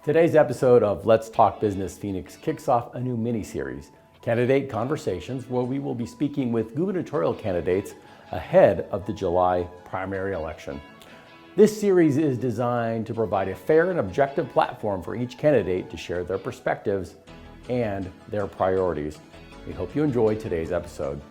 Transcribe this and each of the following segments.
Today's episode of Let's Talk Business Phoenix kicks off a new mini-series, Candidate Conversations, where we will be speaking with gubernatorial candidates ahead of the July primary election. This series is designed to provide a fair and objective platform for each candidate to share their perspectives and their priorities. We hope you enjoy today's episode.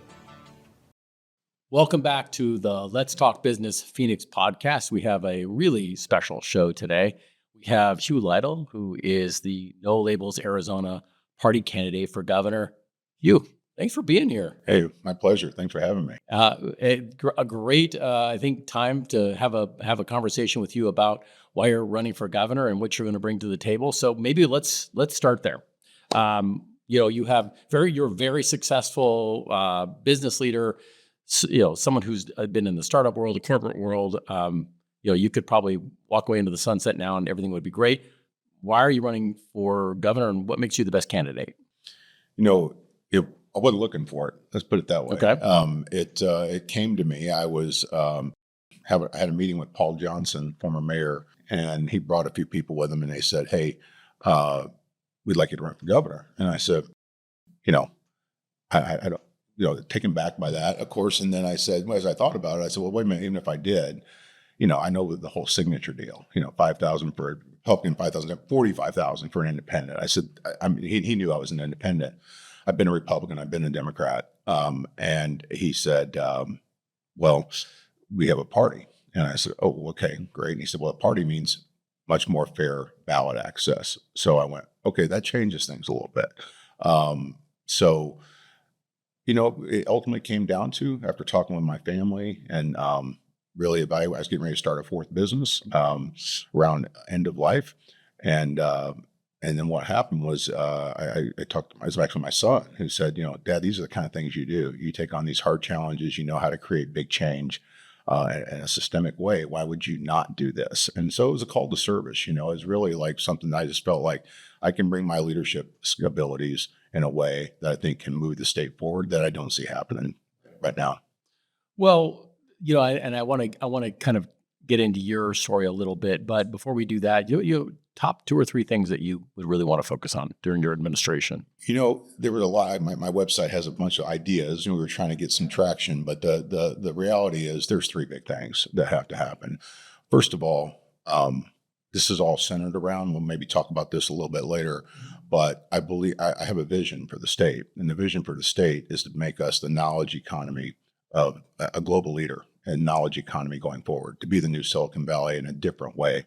Welcome back to the Let's Talk Business Phoenix podcast. We have a really special show today. We have Hugh Lytle, who is the No Labels Arizona party candidate for governor. Hugh, thanks for being here. Hey, my pleasure. Thanks for having me. A great, I think, time to have a conversation with you about why you're running for governor and what you're going to bring to the table. So maybe let's start there. You're a very successful business leader. Someone who's been in the startup world, the corporate world. You could probably walk away into the sunset now and everything would be great. Why are you running for governor and what makes you the best candidate? I wasn't looking for it. Let's put it that way. Okay. It came to me. I had a meeting with Paul Johnson, former mayor, and he brought a few people with him and they said, hey, we'd like you to run for governor. And I said, I don't, taken back by that, of course. And then I said, well, as I thought about it, I said, well, wait a minute, even if I did, I know the whole signature deal, 5,000 for a Republican, 5,000, 45,000 for an independent. I said, he knew I was an independent. I've been a Republican, I've been a Democrat. And he said, well, we have a party. And I said, oh, okay, great. And he said, well, a party means much more fair ballot access. So I went, okay, that changes things a little bit. It ultimately came down to, after talking with my family and really evaluate, I was getting ready to start a fourth business around end of life. And then what happened was I was actually my son who said, Dad, these are the kind of things you do. You take on these hard challenges, you know how to create big change in a systemic way. Why would you not do this? And so it was a call to service, it was really like something that I just felt like I can bring my leadership abilities in a way that I think can move the state forward that I don't see happening right now. Well, I want to kind of get into your story a little bit, but before we do that, you top 2 or 3 things that you would really want to focus on during your administration. There was a lot. My website has a bunch of ideas, and we were trying to get some traction. But the reality is, there's 3 big things that have to happen. First of all, this is all centered around. We'll maybe talk about this a little bit later, but I believe I have a vision for the state, and the vision for the state is to make us the knowledge economy of a global leader and knowledge economy going forward, to be the new Silicon Valley in a different way.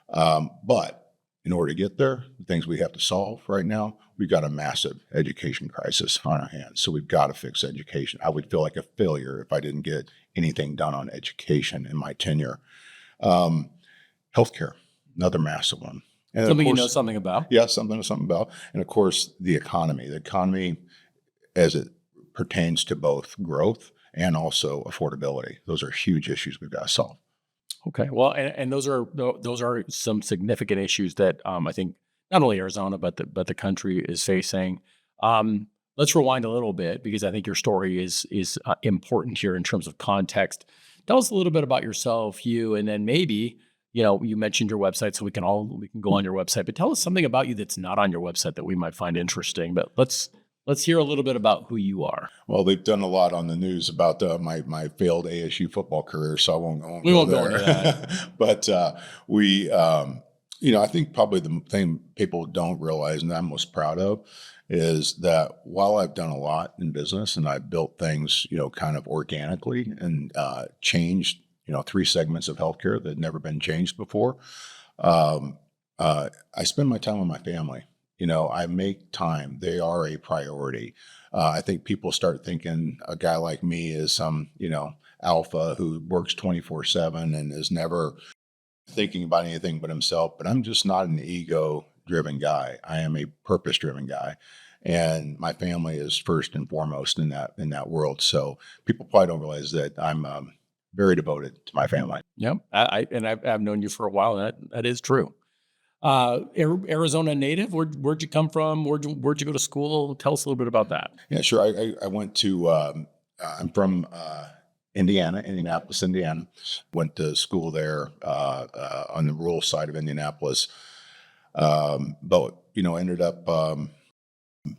But in order to get there, the things we have to solve right now, we've got a massive education crisis on our hands. So we've got to fix education. I would feel like a failure if I didn't get anything done on education in my tenure. Healthcare, another massive one. And something you know something about? Yeah, something about. And of course, the economy. The economy as it pertains to both growth and also affordability. Those are huge issues we've got to solve. Okay. Well, and those are some significant issues that I think not only Arizona but the country is facing. Let's rewind a little bit because I think your story is important here in terms of context. Tell us a little bit about yourself, Hugh, and then maybe you mentioned your website, so we can go on your website. But tell us something about you that's not on your website that we might find interesting. But let's hear a little bit about who you are. Well, they've done a lot on the news about my failed ASU football career, so I won't go into that. But I think probably the thing people don't realize, and I'm most proud of, is that while I've done a lot in business and I've built things, kind of organically and changed, 3 segments of healthcare that had never been changed before, I spend my time with my family. I make time. They are a priority. I think people start thinking a guy like me is some, alpha who works 24/7 and is never thinking about anything but himself. But I'm just not an ego-driven guy. I am a purpose-driven guy. And my family is first and foremost in that world. So people probably don't realize that I'm very devoted to my family. Yep. I've known you for a while. And that is true. Arizona native. Where'd you come from? Where'd you go to school? Tell us a little bit about that. Yeah, sure. I went to. I'm from Indianapolis, Indiana. Went to school there on the rural side of Indianapolis. But ended up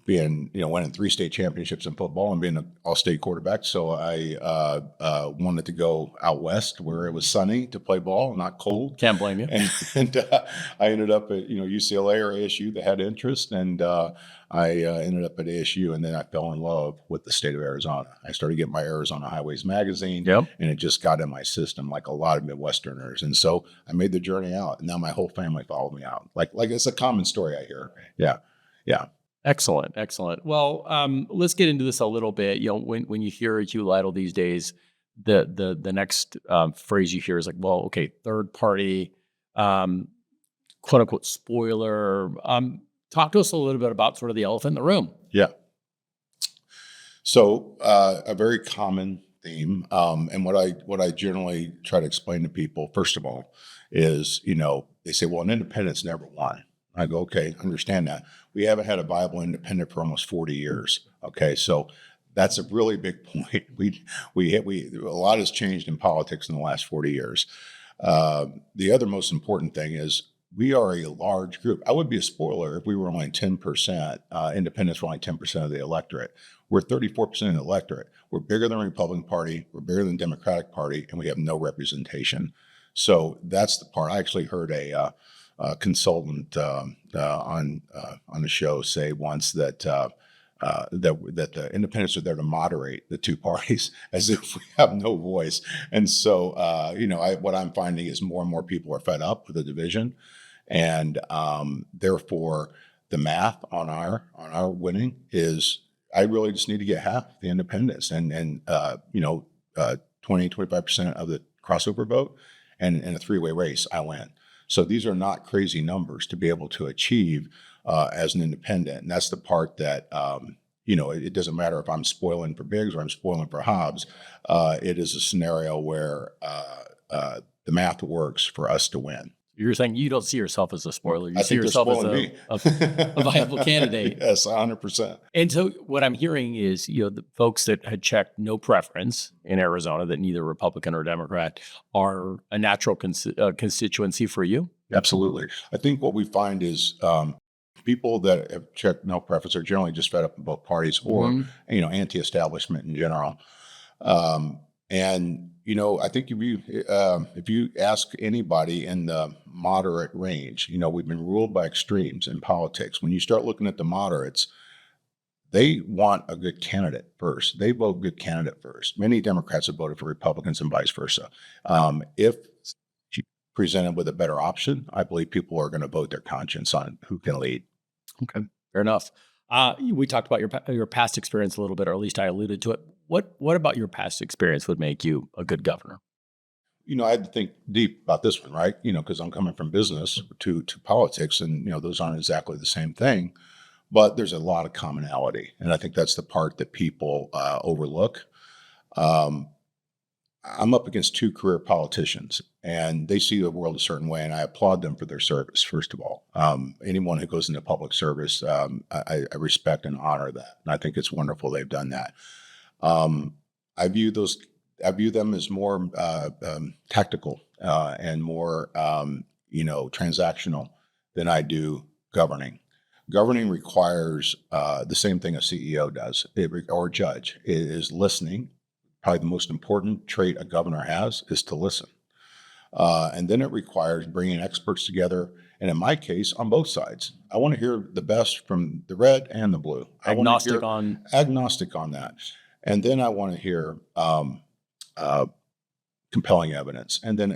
being, winning 3 state championships in football and being an all-state quarterback. So I wanted to go out west where it was sunny to play ball, not cold. Can't blame you. And I ended up at UCLA or ASU that had interest, and I ended up at ASU, and then I fell in love with the state of Arizona. I started getting my Arizona Highways magazine, Yep. and it just got in my system like a lot of Midwesterners. And so I made the journey out, and now my whole family followed me out. Like it's a common story I hear. Yeah. Excellent. Well, let's get into this a little bit. When you hear Hugh Lytle these days, the next phrase you hear is like, well, okay, third party, quote unquote spoiler. Talk to us a little bit about sort of the elephant in the room. Yeah. So a very common theme, and what I generally try to explain to people, first of all, is they say, well, an independent's never won. I go, okay, understand that. We haven't had a viable independent for almost 40 years. Okay, so that's a really big point. We a lot has changed in politics in the last 40 years. The other most important thing is we are a large group. I would be a spoiler if we were only 10%. Independents were only 10% of the electorate. We're 34% of the electorate. We're bigger than the Republican Party. We're bigger than the Democratic Party, and we have no representation. So that's the part. I actually heard a consultant on the show say once that that the independents are there to moderate the two parties, as if we have no voice. And so what I'm finding is more and more people are fed up with the division, and therefore the math on our winning is I really just need to get half the independents and 20-25% of the crossover vote, and in a three-way race I win. So these are not crazy numbers to be able to achieve as an independent. And that's the part that, it doesn't matter if I'm spoiling for Biggs or I'm spoiling for Hobbs. It is a scenario where the math works for us to win. You're saying you don't see yourself as a spoiler. You I see think yourself as me. a viable candidate. Yes, 100%. And so what I'm hearing is, the folks that had checked no preference in Arizona, that neither Republican or Democrat, are a natural constituency for you? Absolutely. I think what we find is people that have checked no preference are generally just fed up in both parties or, anti-establishment in general. I think if you ask anybody in the moderate range, we've been ruled by extremes in politics. When you start looking at the moderates, they want a good candidate first. They vote good candidate first. Many Democrats have voted for Republicans and vice versa. If presented with a better option, I believe people are going to vote their conscience on who can lead. Okay, fair enough. We talked about your past experience a little bit, or at least I alluded to it. What about your past experience would make you a good governor? I had to think deep about this one, right? Because I'm coming from business to politics, and those aren't exactly the same thing, but there's a lot of commonality, and I think that's the part that people overlook. I'm up against two career politicians, and they see the world a certain way, and I applaud them for their service, first of all. Anyone who goes into public service, I respect and honor that, and I think it's wonderful they've done that. I view them as more tactical and more transactional than I do governing. Governing requires the same thing a CEO does, or a judge. It is listening. Probably the most important trait a governor has is to listen. And then it requires bringing experts together. And in my case, on both sides, I want to hear the best from the red and the blue. Agnostic on that. And then I want to hear compelling evidence. And then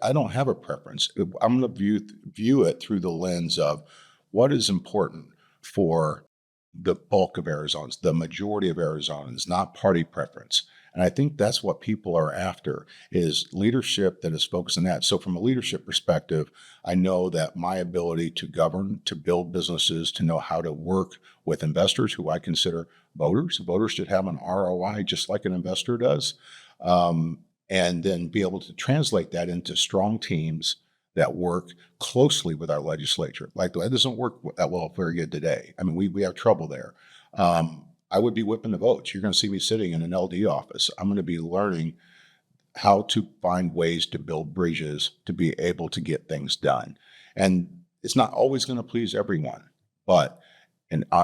I don't have a preference. I'm going to view it through the lens of what is important for the bulk of Arizonans, the majority of Arizonans, not party preference. And I think that's what people are after, is leadership that is focused on that. So from a leadership perspective, I know that my ability to govern, to build businesses, to know how to work with investors who I consider voters. Voters should have an ROI just like an investor does. And then be able to translate that into strong teams that work closely with our legislature. Like that doesn't work that well very good today. I mean, we have trouble there. I would be whipping the votes. You're going to see me sitting in an LD office. I'm going to be learning how to find ways to build bridges to be able to get things done. And it's not always going to please everyone, but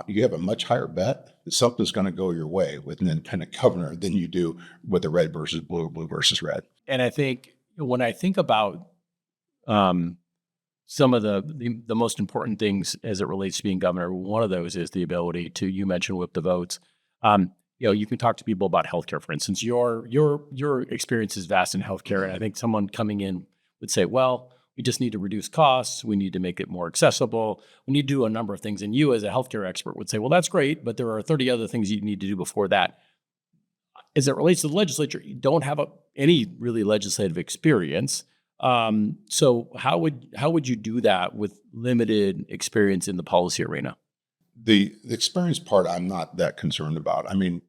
you have a much higher bet that something's going to go your way with an independent governor than you do with the red versus blue, blue versus red. And I think when I think about some of the most important things as it relates to being governor, one of those is the ability to, you mentioned, whip the votes. You can talk to people about healthcare, for instance. Your experience is vast in healthcare, and I think someone coming in would say, well, we just need to reduce costs. We need to make it more accessible. We need to do a number of things. And you, as a healthcare expert, would say, well, that's great, but there are 30 other things you need to do before that. As it relates to the legislature, you don't have any really legislative experience. So how would you do that with limited experience in the policy arena? The experience part, I'm not that concerned about. I mean,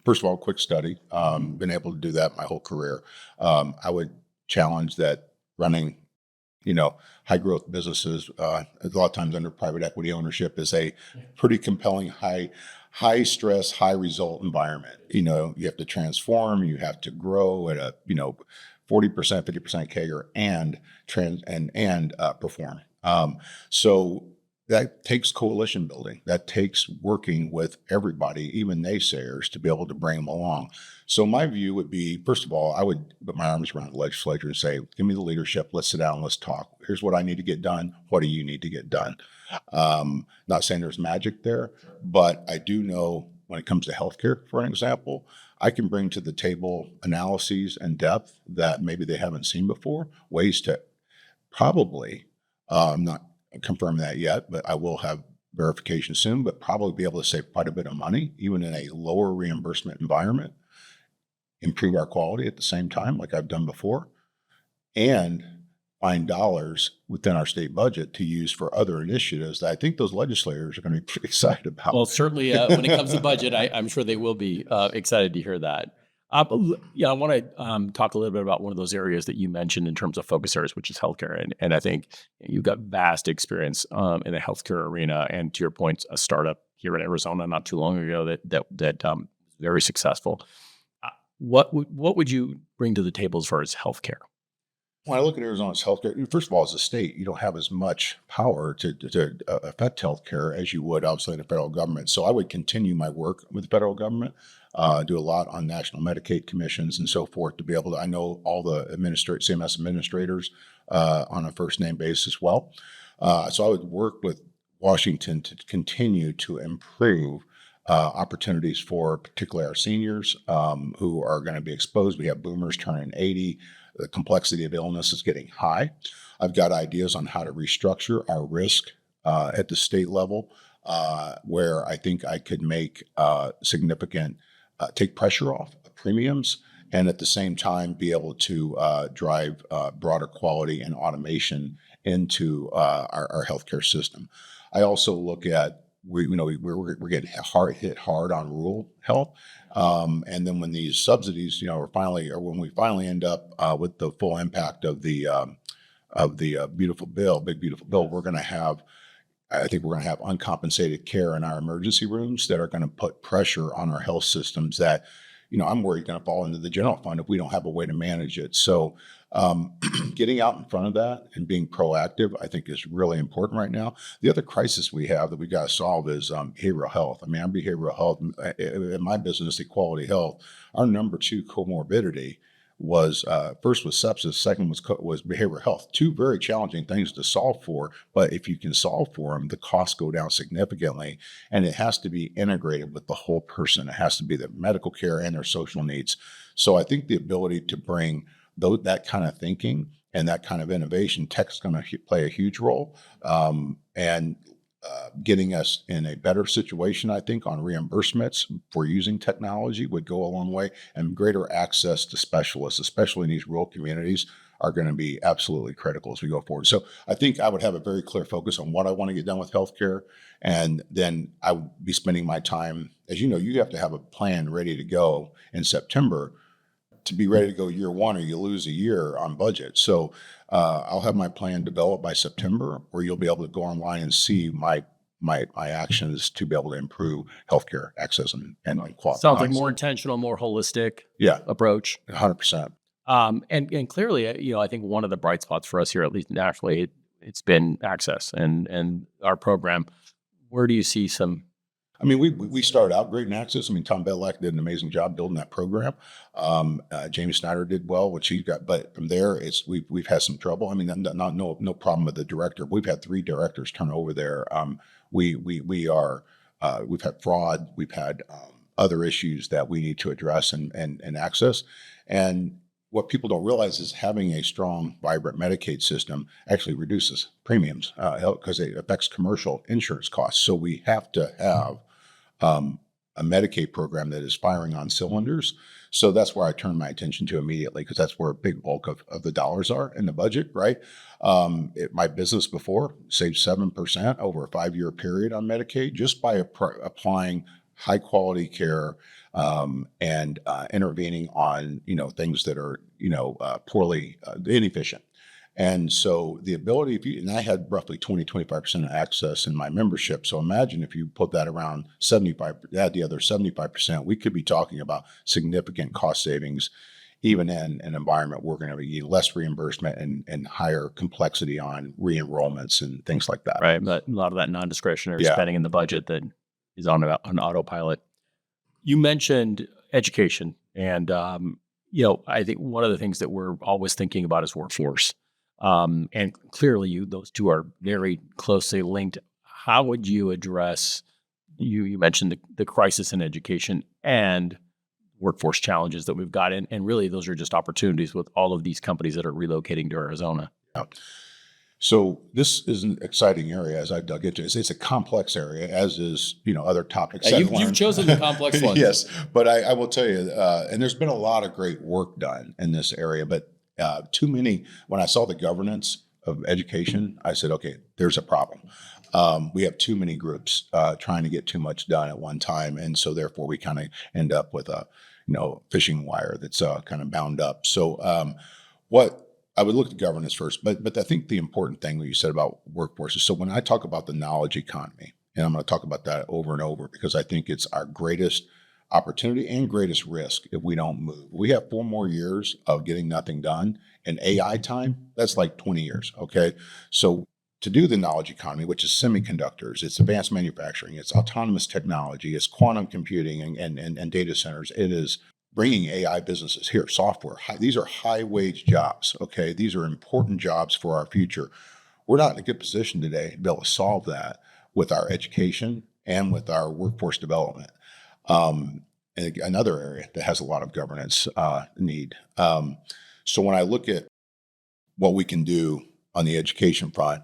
first of all, quick study, been able to do that my whole career. I would challenge that running, high growth businesses, a lot of times under private equity ownership, is a pretty compelling, high stress, high result environment. You have to transform, you have to grow at a, 40%, 50% CAGR and perform. So that takes coalition building. That takes working with everybody, even naysayers, to be able to bring them along. So my view would be, first of all, I would put my arms around the legislature and say, give me the leadership. Let's sit down. Let's talk. Here's what I need to get done. What do you need to get done? Not saying there's magic there, but I do know when it comes to healthcare, for an example, I can bring to the table analyses and depth that maybe they haven't seen before, ways to probably, I'm not confirm that yet, but I will have verification soon, but probably be able to save quite a bit of money, even in a lower reimbursement environment, improve our quality at the same time, like I've done before, and find dollars within our state budget to use for other initiatives that I think those legislators are going to be pretty excited about. Well, certainly when it comes to budget, I'm sure they will be excited to hear that. I want to talk a little bit about one of those areas that you mentioned in terms of focus areas, which is healthcare. And I think you've got vast experience in the healthcare arena. And to your point, a startup here in Arizona not too long ago that was very successful. What would you bring to the table as far as healthcare? When I look at Arizona's healthcare, first of all, as a state, you don't have as much power to affect healthcare as you would, obviously, in the federal government. So I would continue my work with the federal government, do a lot on national Medicaid commissions and so forth to be able to. I know all the CMS administrators on a first name basis as well. So I would work with Washington to continue to improve opportunities for particularly our seniors who are going to be exposed. We have boomers turning 80. The complexity of illness is getting high. I've got ideas on how to restructure our risk at the state level, where I think I could make significant, take pressure off premiums, and at the same time be able to drive broader quality and automation into our healthcare system. I also look at we're getting hit hard on rural health, and then when these subsidies, when we finally end up with the full impact of the big beautiful bill, I think we're going to have uncompensated care in our emergency rooms that are going to put pressure on our health systems that, I'm worried going to fall into the general fund if we don't have a way to manage it. So getting out in front of that and being proactive, I think, is really important right now. The other crisis we have that we got to solve is behavioral health. I mean, our behavioral health, in my business, Equality Health, our number 2 comorbidity was first was sepsis, second was behavioral health. 2 very challenging things to solve for, but if you can solve for them, the costs go down significantly, and it has to be integrated with the whole person. It has to be the medical care and their social needs. So I think the ability to bring that kind of thinking and that kind of innovation, tech is going to play a huge role, and getting us in a better situation, I think, on reimbursements for using technology would go a long way, and greater access to specialists, especially in these rural communities, are going to be absolutely critical as we go forward. So I think I would have a very clear focus on what I want to get done with healthcare, and then I would be spending my time, as you know, you have to have a plan ready to go in September to be ready to go year one, or you lose a year on budget. So I'll have my plan developed by September, where you'll be able to go online and see my actions to be able to improve healthcare access and quality. Sounds like more intentional, more holistic approach. 100%. And clearly, I think one of the bright spots for us here, at least nationally, it's been access and our program. Where do you see some? I mean, we started out great in access. I mean, Tom Bedlack did an amazing job building that program. Jamie Snyder did well, which he got, but from there, we've had some trouble. I mean, no problem with the director. We've had 3 directors turn over there. We've had fraud. We've had other issues that we need to address and access. And what people don't realize is having a strong, vibrant Medicaid system actually reduces premiums because it affects commercial insurance costs. So we have to have a Medicaid program that is firing on cylinders. So that's where I turn my attention to immediately, because that's where a big bulk of the dollars are in the budget, right? My business before saved 7% over a 5-year period on Medicaid just by applying high quality care and intervening on things that are poorly inefficient. And so the ability, and I had roughly 25% of access in my membership. So imagine if you put that around 75, add the other 75%, we could be talking about significant cost savings, even in an environment where we're going to be less reimbursement and higher complexity on re-enrollments and things like that. Right. But a lot of that non-discretionary spending in the budget that is on autopilot. You mentioned education, and I think one of the things that we're always thinking about is workforce. And clearly, those two are very closely linked. How would you address? You mentioned the crisis in education and workforce challenges that we've got, and really those are just opportunities with all of these companies that are relocating to Arizona. Yeah. So this is an exciting area as I've dug into it. It's a complex area, as is other topics. You've chosen the complex ones. Yes, but I will tell you, and there's been a lot of great work done in this area, but too many. When I saw the governance of education, I said, okay, there's a problem. We have too many groups trying to get too much done at one time, and so therefore we kind of end up with a fishing wire that's kind of bound up. So what I would look at governance first, but I think the important thing that you said about workforce is, so when I talk about the knowledge economy, and I'm going to talk about that over and over because I think it's our greatest opportunity and greatest risk if we don't move. We have 4 more years of getting nothing done. In AI time, that's like 20 years, okay? So to do the knowledge economy, which is semiconductors, it's advanced manufacturing, it's autonomous technology, it's quantum computing and data centers, it is bringing AI businesses here, software. These are high-wage jobs, okay? These are important jobs for our future. We're not in a good position today to be able to solve that with our education and with our workforce development. And another area that has a lot of governance need. So when I look at what we can do on the education front,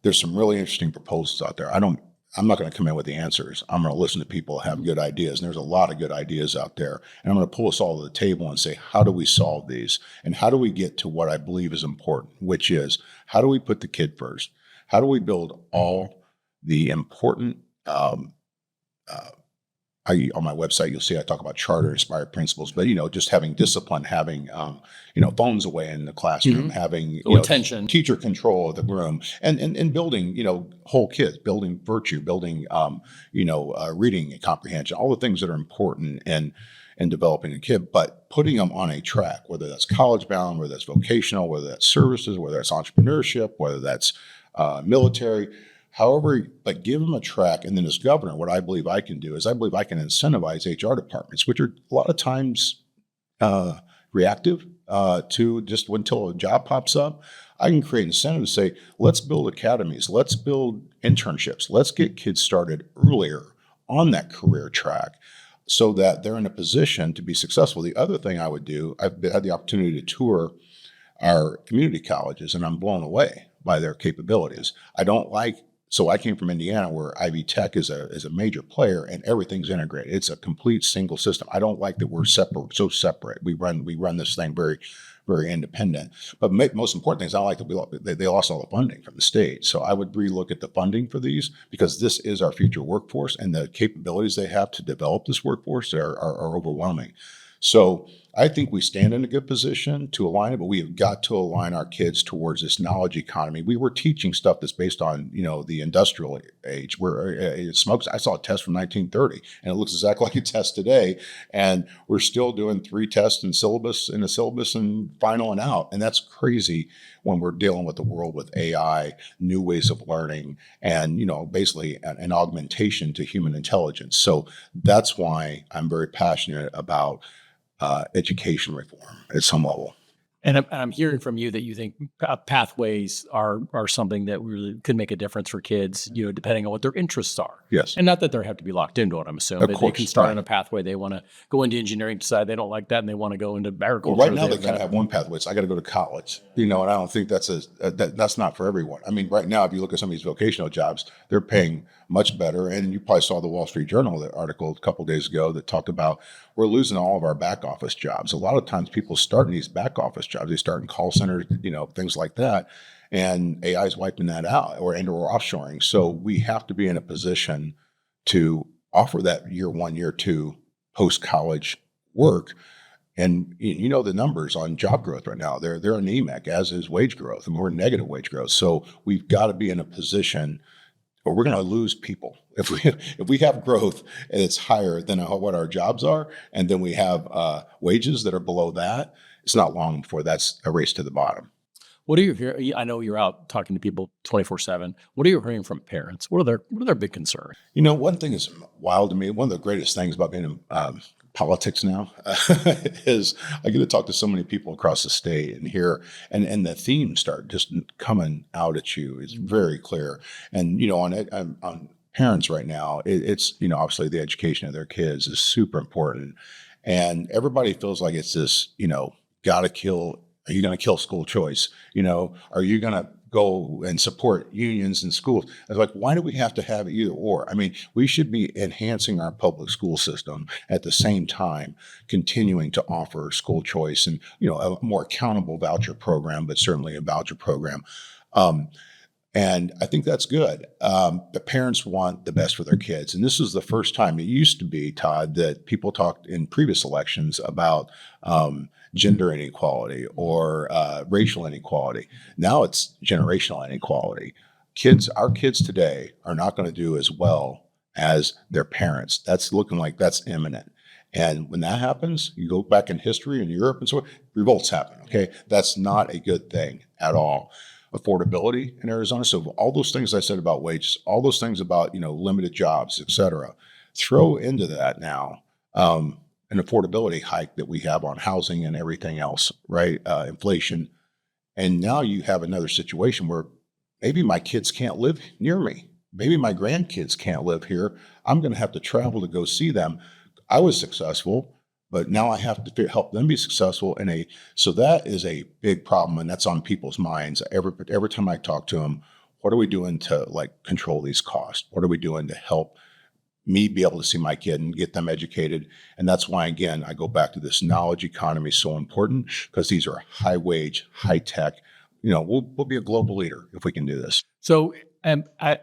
there's some really interesting proposals out there. I'm not going to come in with the answers. I'm going to listen to people who have good ideas. And there's a lot of good ideas out there. And I'm going to pull us all to the table and say, how do we solve these? And how do we get to what I believe is important, which is, how do we put the kid first? How do we build all the important, on my website, you'll see I talk about charter inspired principles, but just having discipline, having phones away in the classroom, having attention, teacher control of the room, and building whole kids, building virtue, building reading and comprehension, all the things that are important in developing a kid, but putting them on a track, whether that's college bound, whether that's vocational, whether that's services, whether that's entrepreneurship, whether that's military. However, but give them a track. And then as governor, what I believe I can do is I believe I can incentivize HR departments, which are a lot of times reactive to just until a job pops up. I can create incentives to say, let's build academies, let's build internships, let's get kids started earlier on that career track so that they're in a position to be successful. The other thing I would do, I've had the opportunity to tour our community colleges, and I'm blown away by their capabilities. So I came from Indiana, where Ivy Tech is a major player, and everything's integrated. It's a complete single system. I don't like that we're so separate. We run this thing very, very independent. But most important thing is I like that they lost all the funding from the state. So I would relook at the funding for these, because this is our future workforce, and the capabilities they have to develop this workforce are overwhelming. So I think we stand in a good position to align it, but we have got to align our kids towards this knowledge economy. We were teaching stuff that's based on, the industrial age where smokes. I saw a test from 1930 and it looks exactly like a test today. And we're still doing 3 tests in a syllabus and final and out. And that's crazy when we're dealing with the world with AI, new ways of learning, and, basically an augmentation to human intelligence. So that's why I'm very passionate about education reform at some level. And I'm hearing from you that you think pathways are something that really could make a difference for kids, depending on what their interests are. Yes. And not that they have to be locked into it, I'm assuming. Of But course, they can start right. on a pathway. They want to go into engineering, decide they don't like that, and they want to go into agriculture. Well, right now they kind of have one pathway. So I got to go to college, and I don't think that's not for everyone. I mean, right now, if you look at some of these vocational jobs, they're paying much better. And you probably saw the Wall Street Journal article a couple of days ago that talked about we're losing all of our back office jobs. A lot of times people start in these back office jobs. They start in call centers, things like that. And AI is wiping that out or offshoring. So we have to be in a position to offer that year 1, year 2 post-college work. And the numbers on job growth right now, they're anemic, as is wage growth, and we're in negative wage growth. So we've got to be in a position or we're going to lose people. If we have growth and it's higher than what our jobs are, and then we have wages that are below that, it's not long before that's a race to the bottom. What are you hearing? I know you're out talking to people 24/7. What are you hearing from parents? What are their big concerns? One thing is wild to me. One of the greatest things about being in politics now is I get to talk to so many people across the state and hear, and the themes start just coming out at you. It's very clear. And, on parents right now, it's, obviously the education of their kids is super important. And everybody feels like it's this, gotta kill. Are you going to kill school choice? Are you going to go and support unions and schools? It's like, why do we have to have either or? I mean, we should be enhancing our public school system at the same time, continuing to offer school choice and, a more accountable voucher program, but certainly a voucher program. And I think that's good. The parents want the best for their kids. And this is the first time. It used to be, Todd, that people talked in previous elections about gender inequality or racial inequality. Now it's generational inequality. Our kids today are not going to do as well as their parents. That's looking like that's imminent. And when that happens, you go back in history in Europe and so on, revolts happen. Okay. That's not a good thing at all. Affordability in Arizona. So all those things I said about wages, all those things about, limited jobs, et cetera, throw into that now an affordability hike that we have on housing and everything else, right? Inflation. And now you have another situation where maybe my kids can't live near me. Maybe my grandkids can't live here. I'm going to have to travel to go see them. I was successful, but now I have to help them be successful so that is a big problem. And that's on people's minds. Every time I talk to them, what are we doing to control these costs? What are we doing to help me be able to see my kid and get them educated? And that's why, again, I go back to this knowledge economy is so important because these are high wage, high tech. We'll be a global leader if we can do this. So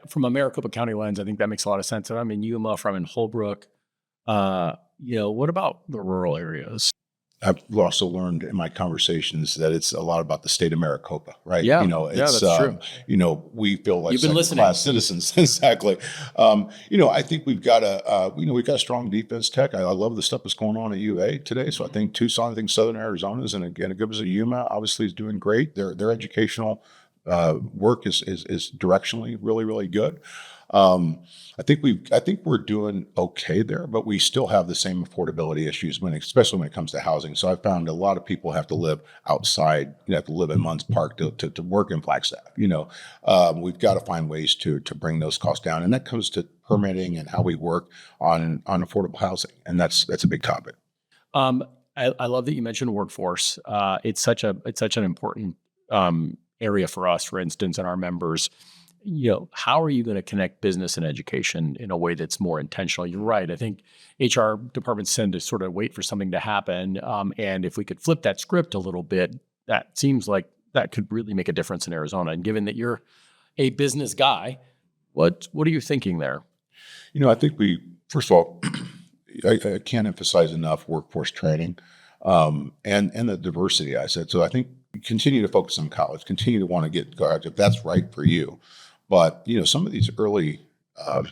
from a Maricopa County lens, I think that makes a lot of sense. I'm in Yuma, I'm in Holbrook. What about the rural areas? I've also learned in my conversations that it's a lot about the state of Maricopa, right? Yeah, It's, that's true. We feel like You've been listening. second-class citizens. Exactly. I think we've got we've got a strong defense tech. I love the stuff that's going on at UA today. So I think Tucson, I think Southern Arizona is, and again, a good as a Yuma obviously is doing great. Their educational work is directionally really, really good. I think we're doing okay there, but we still have the same affordability issues especially when it comes to housing. So I found a lot of people have to live outside, have to live in Munns Park to work in Flagstaff. We've got to find ways to bring those costs down, and that comes to permitting and how we work on affordable housing, and that's a big topic. I love that you mentioned workforce. It's such an important area for us, for instance, and our members. How are you going to connect business and education in a way that's more intentional? You're right. I think HR departments tend to sort of wait for something to happen. And if we could flip that script a little bit, that seems like that could really make a difference in Arizona. And given that you're a business guy, what are you thinking there? I think first of all, I can't emphasize enough workforce training. and the diversity. I said, so I think continue to focus on college, continue to want to get college if that's right for you. But some of these early uh,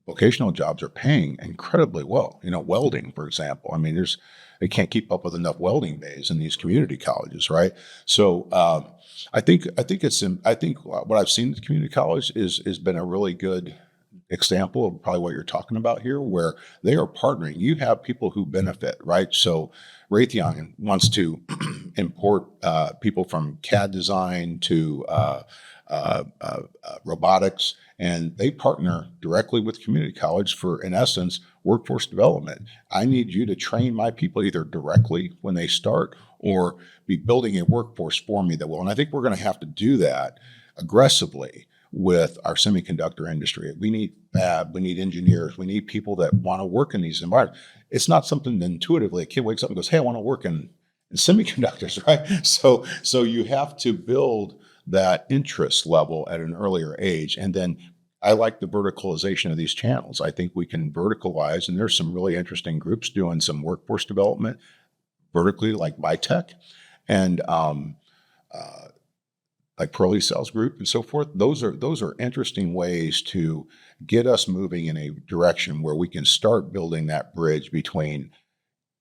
vocational jobs are paying incredibly well. Welding, for example. I mean, they can't keep up with enough welding bays in these community colleges, right? So I think what I've seen at the community college is been a really good example of probably what you're talking about here, where they are partnering. You have people who benefit, right? So Raytheon wants to import people from CAD design to robotics, and they partner directly with community college for, in essence, workforce development. I need you to train my people either directly when they start or be building a workforce for me that will. And I think we're going to have to do that aggressively with our semiconductor industry. We need fab, we need engineers, we need people that want to work in these environments. It's not something that intuitively a kid wakes up and goes, hey, I want to work in semiconductors, right? So you have to build that interest level at an earlier age. And then I like the verticalization of these channels. I think we can verticalize, and there's some really interesting groups doing some workforce development vertically, like Vitech and like Pearly Cells Group and so forth. Those are interesting ways to get us moving in a direction where we can start building that bridge between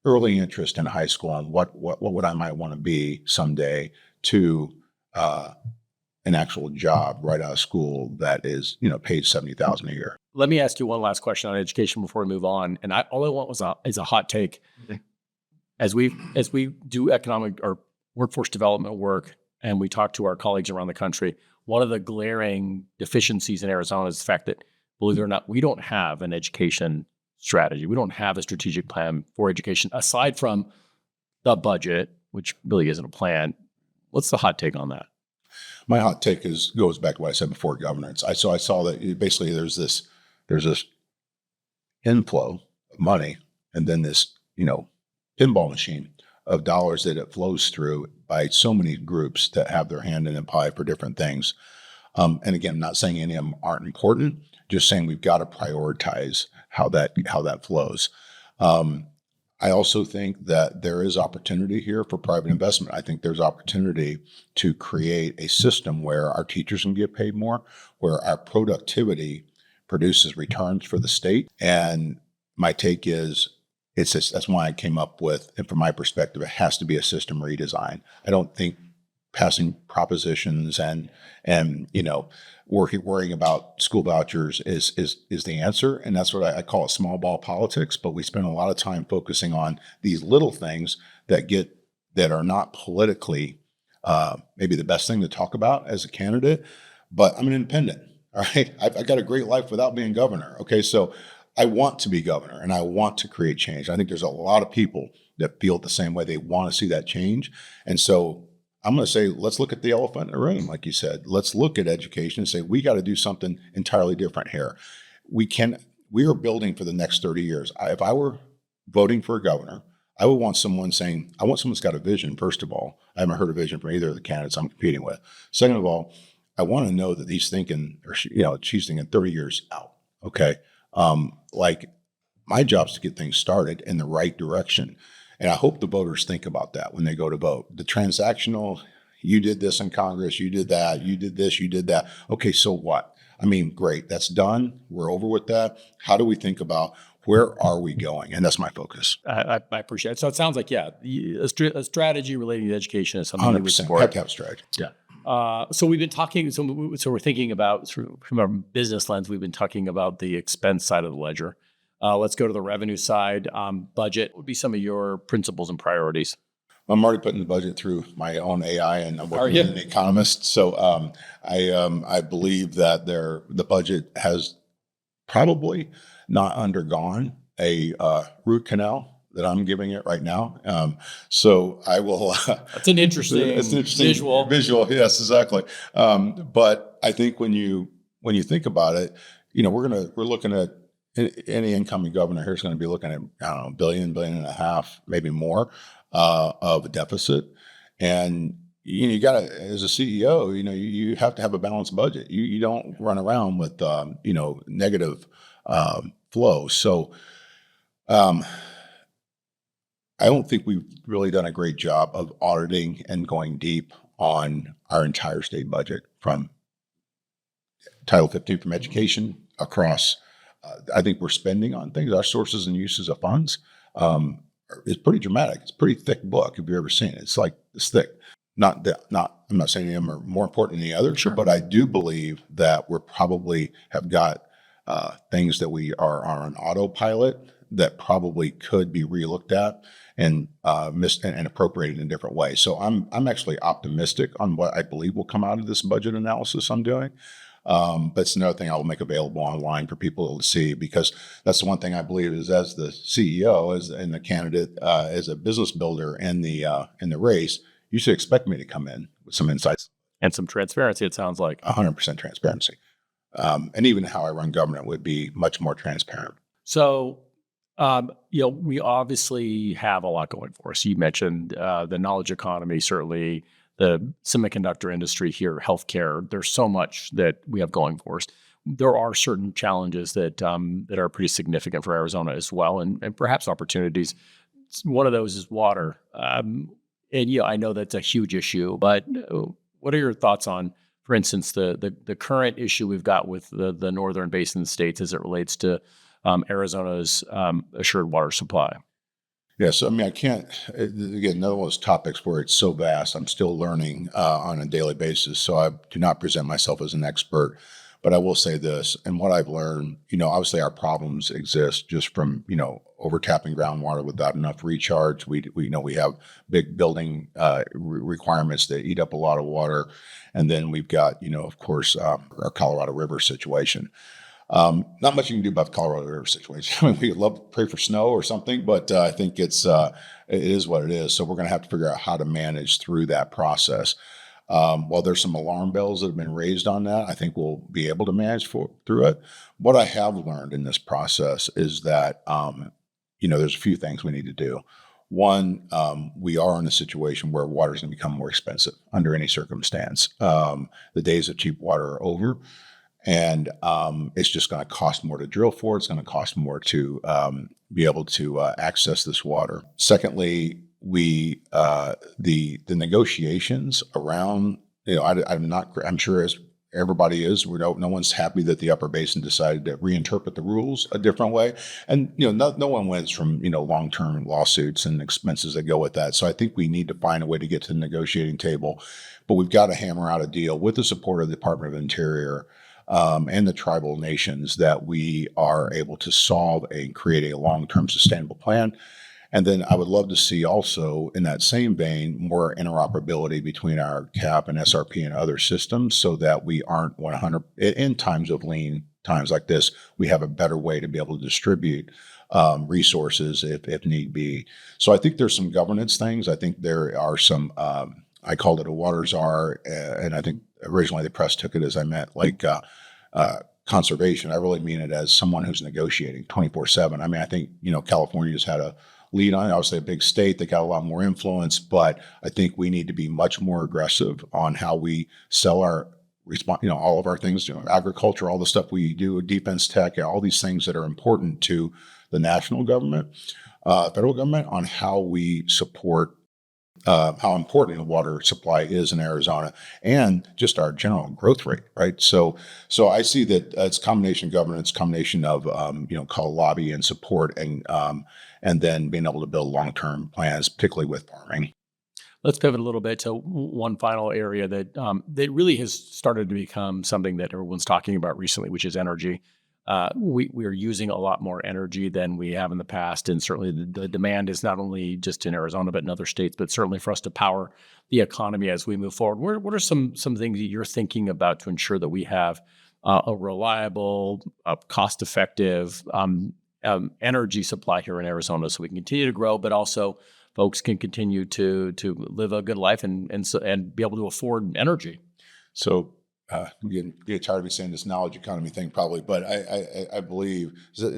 early interest in high school and what would I might want to be someday to an actual job right out of school that is paid $70,000 a year. Let me ask you one last question on education before we move on. And all I want is a hot take. Okay. As we do economic or workforce development work, and we talk to our colleagues around the country, one of the glaring deficiencies in Arizona is the fact that, believe it or not, we don't have an education strategy. We don't have a strategic plan for education aside from the budget, which really isn't a plan. What's the hot take on that? My hot take goes back to what I said before, governance. I saw that basically there's this inflow of money, and then this pinball machine of dollars that it flows through by so many groups that have their hand in the pie for different things. And again, I'm not saying any of them aren't important, just saying we've got to prioritize how that flows. I also think that there is opportunity here for private investment. I think there's opportunity to create a system where our teachers can get paid more, where our productivity produces returns for the state. And my take is, that's why I came up with, and from my perspective, it has to be a system redesign. I don't think passing propositions and worrying about school vouchers is the answer. And that's what I call it, small ball politics. But we spend a lot of time focusing on these little things that are not politically maybe the best thing to talk about as a candidate. But I'm an independent. All right. I've got a great life without being governor. Okay. So I want to be governor and I want to create change. I think there's a lot of people that feel the same way. They want to see that change. And so I'm going to say, let's look at the elephant in the room. Like you said, let's look at education and say, we got to do something entirely different here. We are building for the next 30 years. If I were voting for a governor, I would want someone saying, I want someone who's got a vision. First of all, I haven't heard a vision from either of the candidates I'm competing with. Second of all, I want to know that he's thinking, or she's thinking 30 years out. Okay. Like my job is to get things started in the right direction. And I hope the voters think about that when they go to vote. The transactional, you did this in Congress, you did that, you did this, you did that. Okay, so what? I mean, great, that's done. We're over with that. How do we think about where are we going? And that's my focus. I appreciate it. So it sounds like, a strategy relating to education is something you would 100%. support. Have to have a strategy. Yeah. So we've been talking, so we're thinking about, from our business lens, we've been talking about the expense side of the ledger. Let's go to the revenue side. Budget. What would be some of your principles and priorities? I'm already putting the budget through my own AI, and I'm working you? with an economist. So I believe that the budget has probably not undergone a root canal that I'm giving it right now. So I will. That's an interesting, visual. Visual, yes, exactly. But I think when you think about it, we're looking at any incoming governor here is going to be looking at, I don't know, $1.5 billion, maybe more of a deficit. And you got to, as a CEO, you have to have a balanced budget. You don't run around with negative flow. So I don't think we've really done a great job of auditing and going deep on our entire state budget from Title 15 from education across. I think we're spending on things. Our sources and uses of funds is pretty dramatic. It's a pretty thick book if you've ever seen it. It's like this thick. I'm not saying any of them are more important than the others, Sure. but I do believe that we're probably have got things that we are on autopilot that probably could be relooked at and missed and appropriated in a different way. So I'm actually optimistic on what I believe will come out of this budget analysis I'm doing. But it's another thing I will make available online for people to see, because that's the one thing I believe is, as the CEO, and the candidate, as a business builder in the race, you should expect me to come in with some insights. And some transparency, it sounds like. 100% transparency. And even how I run government would be much more transparent. So, we obviously have a lot going for us. You mentioned the knowledge economy, certainly the semiconductor industry here, healthcare. There's so much that we have going for us. There are certain challenges that are pretty significant for Arizona as well, and perhaps opportunities. One of those is water. And I know that's a huge issue, but what are your thoughts on, for instance, the current issue we've got with the northern basin states as it relates to Arizona's assured water supply? Yeah, so I mean, I can't, again, another one of those topics where it's so vast. I'm still learning on a daily basis. So I do not present myself as an expert, but I will say this. And what I've learned, obviously our problems exist just from, overtapping groundwater without enough recharge. We have big building requirements that eat up a lot of water. And then we've got, of course, our Colorado River situation. Not much you can do about the Colorado River situation. I mean, we'd love to pray for snow or something, but I think it is what it is. So we're going to have to figure out how to manage through that process. While there's some alarm bells that have been raised on that, I think we'll be able to manage through it. What I have learned in this process is that, there's a few things we need to do. One, we are in a situation where water is going to become more expensive under any circumstance. The days of cheap water are over. And it's just going to cost more to drill for. It's going to cost more to be able to access this water. Secondly, the negotiations around, I'm sure as everybody is, no one's happy that the Upper Basin decided to reinterpret the rules a different way. And, no one wins from, long-term lawsuits and expenses that go with that. So I think we need to find a way to get to the negotiating table, but we've got to hammer out a deal with the support of the Department of Interior and the tribal nations, that we are able to solve and create a long-term sustainable plan. And then I would love to see also, in that same vein, more interoperability between our CAP and SRP and other systems, so that we aren't 100 in times of lean times like this. We have a better way to be able to distribute resources if need be. So I think there's some governance things. I think there are some. I called it a water czar, and I think originally the press took it as I meant like conservation. I really mean it as someone who's negotiating 24/7. I mean, I think California's had a lead on it. Obviously, a big state, they got a lot more influence, but I think we need to be much more aggressive on how we sell our all of our things, agriculture, all the stuff we do, defense tech, all these things that are important to the national government, federal government, on how we support how important the water supply is in Arizona, and just our general growth rate, right? So I see that it's a combination of governance, combination of call lobby and support, and then being able to build long-term plans, particularly with farming. Let's pivot a little bit to one final area that really has started to become something that everyone's talking about recently, which is energy. We are using a lot more energy than we have in the past, and certainly the demand is not only just in Arizona but in other states, but certainly for us to power the economy as we move forward. What are some things that you're thinking about to ensure that we have a reliable, cost-effective energy supply here in Arizona, so we can continue to grow, but also folks can continue to live a good life and be able to afford energy? So I'm getting tired of me saying this knowledge economy thing probably, but I believe that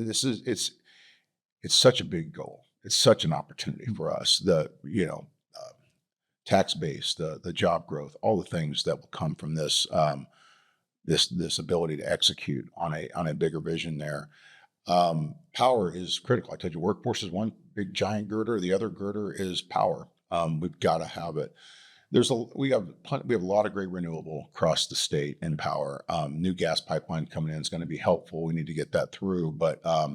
it's such a big goal. It's such an opportunity for us. The tax base, the job growth, all the things that will come from this this ability to execute on a bigger vision there. Power is critical. I told you, workforce is one big giant girder. The other girder is power. We've got to have it. We have a lot of great renewable across the state and power. New gas pipeline coming in is going to be helpful. We need to get that through, but I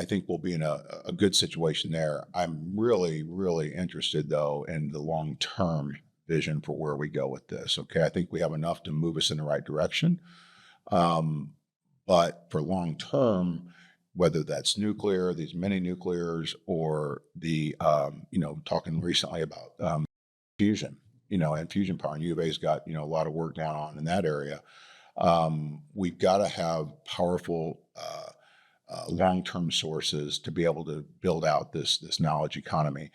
think we'll be in a good situation there. I'm really, really interested though in the long-term vision for where we go with this. Okay, I think we have enough to move us in the right direction, but for long-term, whether that's nuclear, these mini nuclears, or the talking recently about fusion, and fusion power. And U of A's got, a lot of work going on in that area. We've got to have powerful long-term sources to be able to build out this knowledge economy.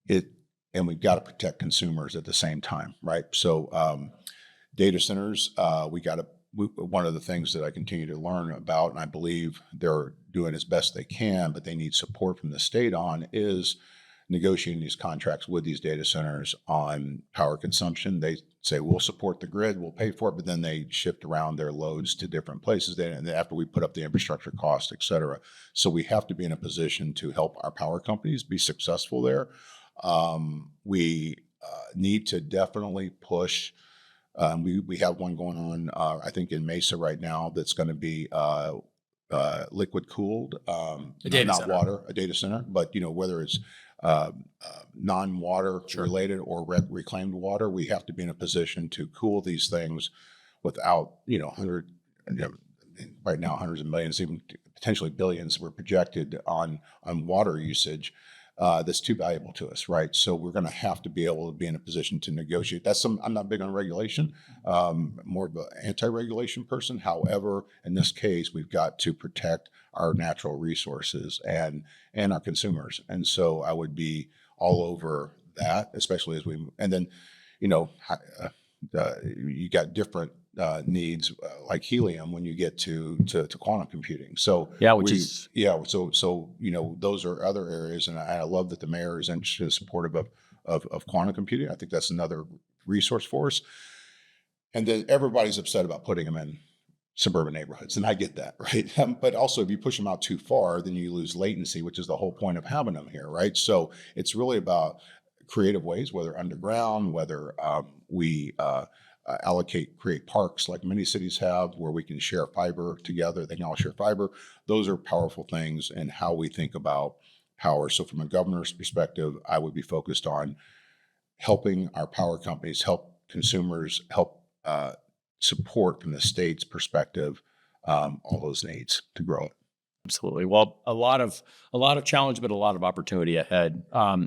And we've got to protect consumers at the same time, right? So data centers, one of the things that I continue to learn about, and I believe they're doing as best they can, but they need support from the state on, is negotiating these contracts with these data centers on power consumption. They say, we'll support the grid, we'll pay for it, but then they shift around their loads to different places and after we put up the infrastructure cost, et cetera. So we have to be in a position to help our power companies be successful there. We need to definitely push. We have one going on, I think in Mesa right now, that's going to be liquid cooled, not water, a data center, but whether it's non-water related or reclaimed water, we have to be in a position to cool these things without, right now hundreds of millions, even potentially billions were projected on water usage. That's too valuable to us, right? So we're going to have to be able to be in a position to negotiate. I'm not big on regulation, more of an anti-regulation person. However, in this case, we've got to protect our natural resources and our consumers. And so I would be all over that, especially and then, you got different needs like helium when you get to quantum computing. So those are other areas, and I love that the mayor is interested and supportive of quantum computing. I think that's another resource for us. And then everybody's upset about putting them in suburban neighborhoods, and I get that, right? But also, if you push them out too far, then you lose latency, which is the whole point of having them here, right? So it's really about creative ways, whether underground, whether we create parks like many cities have where we can share fiber together. They can all share fiber. Those are powerful things in how we think about power. So from a governor's perspective, I would be focused on helping our power companies, help consumers, help support from the state's perspective, all those needs to grow it. Absolutely. Well, a lot of challenge, but a lot of opportunity ahead.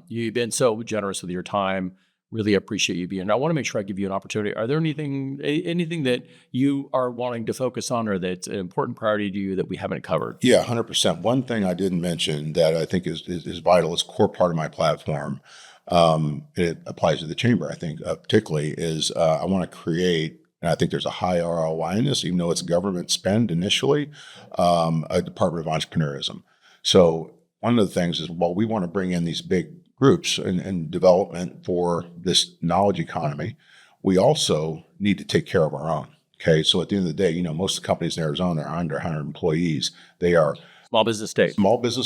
You've been so generous with your time. Really appreciate you being here. I want to make sure I give you an opportunity. Are there anything that you are wanting to focus on or that's an important priority to you that we haven't covered? Yeah, 100%. One thing I didn't mention that I think is vital, it's a core part of my platform. It applies to the chamber, I think, particularly, is I want to create, and I think there's a high ROI in this, even though it's government spend initially, a Department of Entrepreneurism. So one of the things is, we want to bring in these big groups and development for this knowledge economy, we also need to take care of our own. Okay. So at the end of the day, most of the companies in Arizona are under 100 employees. They are small business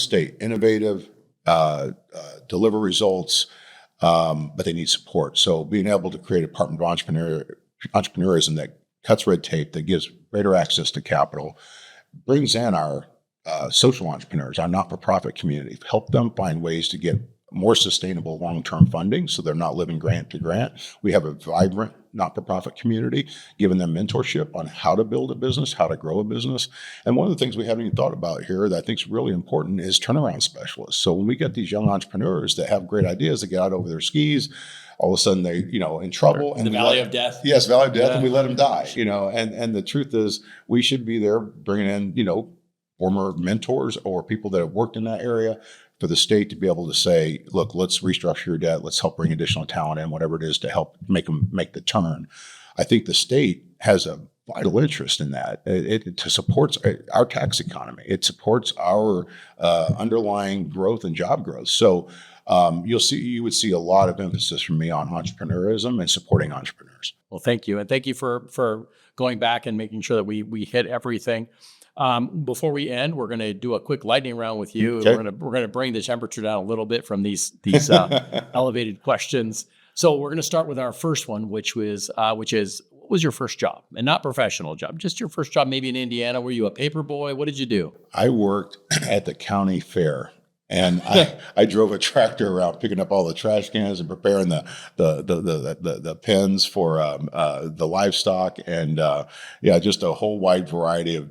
state, innovative, deliver results, but they need support. So being able to create a Department of Entrepreneurism that cuts red tape, that gives greater access to capital, brings in our social entrepreneurs, our not-for-profit community, help them find ways to get more sustainable long-term funding so they're not living grant to grant. We have a vibrant not-for-profit community, giving them mentorship on how to build a business, how to grow a business. And one of the things we haven't even thought about here that I think is really important is turnaround specialists. So when we get these young entrepreneurs that have great ideas that get out over their skis, all of a sudden they, in trouble. And the valley of death. Yes, valley of death, yeah. And we let them die, and the truth is we should be there bringing in, former mentors or people that have worked in that area for the state to be able to say, look, let's restructure your debt. Let's help bring additional talent in, whatever it is to help make them make the turn. I think the state has a vital interest in that. It supports our tax economy. It supports our underlying growth and job growth. So you would see a lot of emphasis from me on entrepreneurism and supporting entrepreneurs. Well, thank you. And thank you for going back and making sure that we hit everything. Before we end, we're going to do a quick lightning round with you. Okay. We're going to bring the temperature down a little bit from these elevated questions. So we're going to start with our first one, which is what was your first job, and not professional job, just your first job, maybe in Indiana. Were you a paper boy? What did you do? I worked at the county fair. And I drove a tractor around picking up all the trash cans and preparing the pens for the livestock, and just a whole wide variety of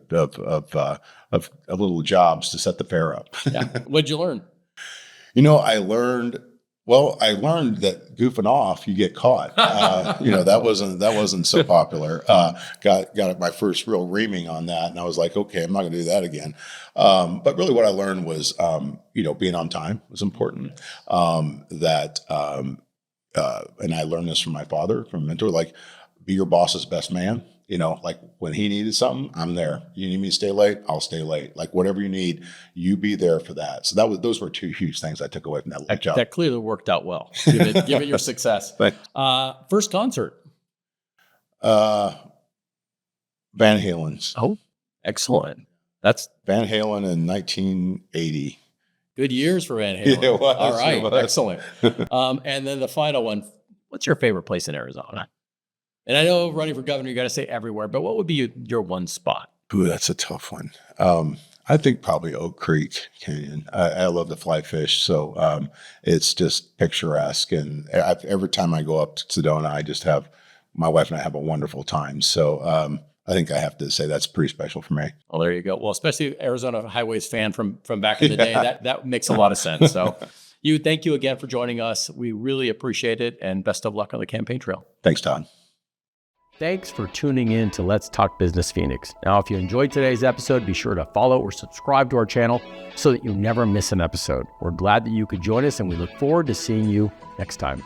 little jobs to set the fair up. Yeah. What'd you learn? I learned that goofing off, you get caught. That wasn't so popular. Got my first real reaming on that, and I was like, okay, I'm not going to do that again. But really, what I learned was, being on time was important. And I learned this from my father, from a mentor, like, be your boss's best man. Like, when he needed something, I'm there. You need me to stay late, I'll stay late. Like, whatever you need, you be there for that. So those were two huge things I took away from that job. That clearly worked out well, given your success. First concert? Van Halen's. Oh, excellent. That's Van Halen in 1980. Good years for Van Halen. It was, all right, it was. Excellent. And then the final one, what's your favorite place in Arizona? And I know running for governor, you got to say everywhere, but what would be your one spot? Ooh, that's a tough one. I think probably Oak Creek Canyon. I love to fly fish, so it's just picturesque. And every time I go up to Sedona, my wife and I have a wonderful time. So I think I have to say that's pretty special for me. Well, there you go. Well, especially Arizona Highways fan from back in the day, that makes a lot of sense. So thank you again for joining us. We really appreciate it, and best of luck on the campaign trail. Thanks, Todd. Thanks for tuning in to Let's Talk Business Phoenix. Now, if you enjoyed today's episode, be sure to follow or subscribe to our channel so that you never miss an episode. We're glad that you could join us, and we look forward to seeing you next time.